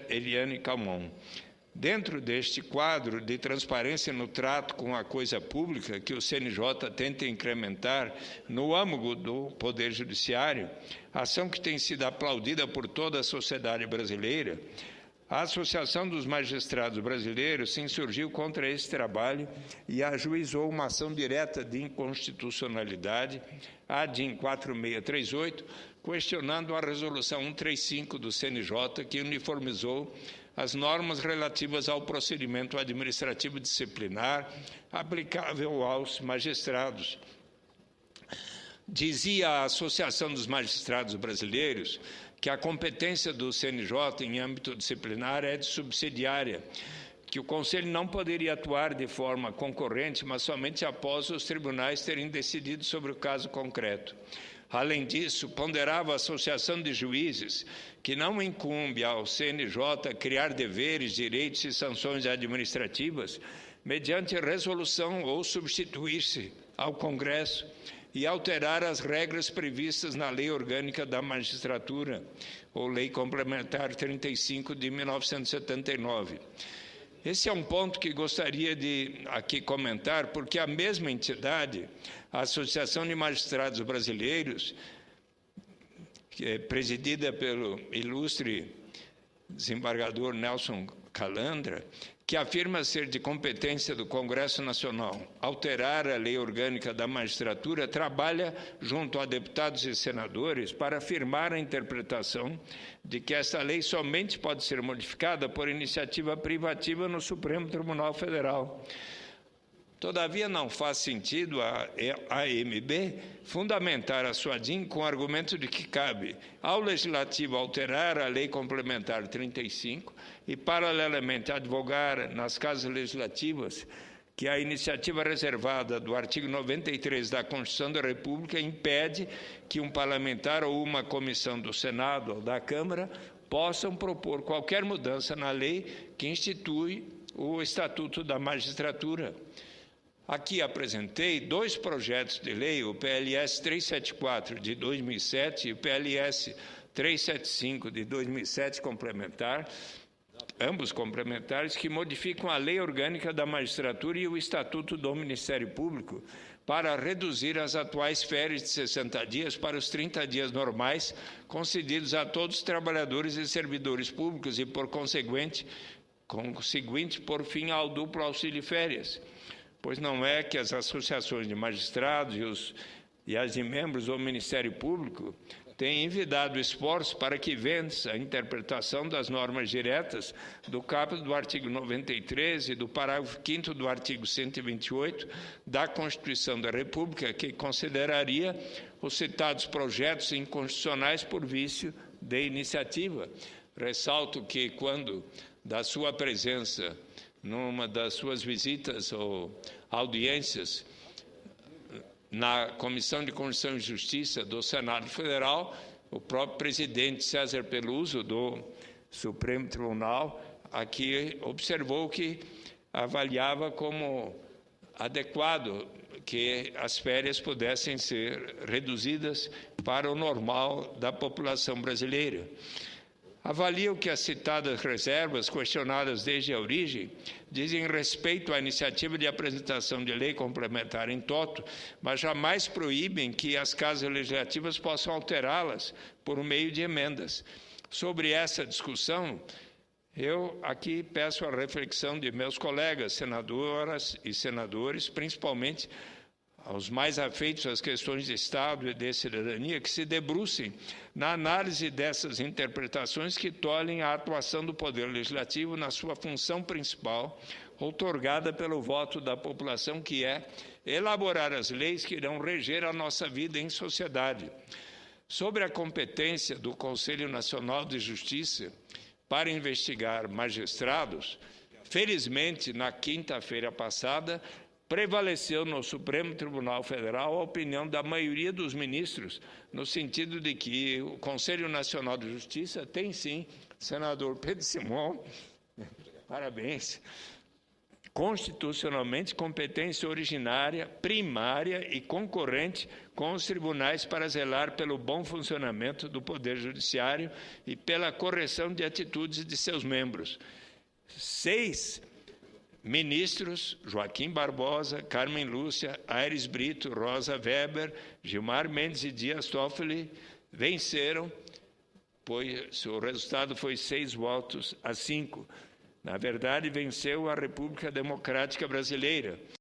Eliane Calmon. Dentro deste quadro de transparência no trato com a coisa pública que o CNJ tenta incrementar no âmago do Poder Judiciário, ação que tem sido aplaudida por toda a sociedade brasileira, a Associação dos Magistrados Brasileiros se insurgiu contra esse trabalho e ajuizou uma ação direta de inconstitucionalidade, a DIN 4638, questionando a Resolução 135 do CNJ, que uniformizou as normas relativas ao procedimento administrativo disciplinar aplicável aos magistrados. Dizia a Associação dos Magistrados Brasileiros que a competência do CNJ em âmbito disciplinar é de subsidiária, que o Conselho não poderia atuar de forma concorrente, mas somente após os tribunais terem decidido sobre o caso concreto. Além disso, ponderava a Associação de Juízes que não incumbe ao CNJ criar deveres, direitos e sanções administrativas mediante resolução ou substituir-se ao Congresso e alterar as regras previstas na Lei Orgânica da Magistratura, ou Lei Complementar 35 de 1979. Esse é um ponto que gostaria de aqui comentar, porque a mesma entidade, a Associação de Magistrados Brasileiros, que é presidida pelo ilustre desembargador Nelson Calandra, que afirma ser de competência do Congresso Nacional alterar a Lei Orgânica da Magistratura, trabalha junto a deputados e senadores para afirmar a interpretação de que esta lei somente pode ser modificada por iniciativa privativa no Supremo Tribunal Federal. Todavia, não faz sentido a AMB fundamentar a sua DIN com o argumento de que cabe ao Legislativo alterar a Lei Complementar 35 e, paralelamente, advogar nas casas legislativas que a iniciativa reservada do artigo 93 da Constituição da República impede que um parlamentar ou uma comissão do Senado ou da Câmara possam propor qualquer mudança na lei que institui o Estatuto da Magistratura. Aqui apresentei dois projetos de lei, o PLS 374 de 2007 e o PLS 375 de 2007 complementar, ambos complementares, que modificam a Lei Orgânica da Magistratura e o Estatuto do Ministério Público para reduzir as atuais férias de 60 dias para os 30 dias normais concedidos a todos os trabalhadores e servidores públicos e, por conseguinte, por fim ao duplo auxílio férias. Pois não é que as associações de magistrados e as de membros do Ministério Público têm envidado esforços para que vença a interpretação das normas diretas do caput do artigo 93 e do parágrafo 5º do artigo 128 da Constituição da República, que consideraria os citados projetos inconstitucionais por vício de iniciativa. Ressalto que, quando da sua presença numa das suas visitas ou audiências na Comissão de Constituição e Justiça do Senado Federal, o próprio presidente César Peluso, do Supremo Tribunal, aqui observou que avaliava como adequado que as férias pudessem ser reduzidas para o normal da população brasileira. Avalio que as citadas reservas, questionadas desde a origem, dizem respeito à iniciativa de apresentação de lei complementar em toto, mas jamais proíbem que as casas legislativas possam alterá-las por meio de emendas. Sobre essa discussão, eu aqui peço a reflexão de meus colegas senadoras e senadores, principalmente aos mais afeitos às questões de Estado e de cidadania, que se debrucem na análise dessas interpretações que tolhem a atuação do Poder Legislativo na sua função principal, outorgada pelo voto da população, que é elaborar as leis que irão reger a nossa vida em sociedade. Sobre a competência do Conselho Nacional de Justiça para investigar magistrados, felizmente, na quinta-feira passada, prevaleceu no Supremo Tribunal Federal a opinião da maioria dos ministros, no sentido de que o Conselho Nacional de Justiça tem, sim, senador Pedro Simão, parabéns, constitucionalmente competência originária, primária e concorrente com os tribunais para zelar pelo bom funcionamento do Poder Judiciário e pela correção de atitudes de seus membros. 6 ministros, Joaquim Barbosa, Carmen Lúcia, Aires Brito, Rosa Weber, Gilmar Mendes e Dias Toffoli, venceram, pois o resultado foi 6 votos a 5. Na verdade, venceu a República Democrática Brasileira.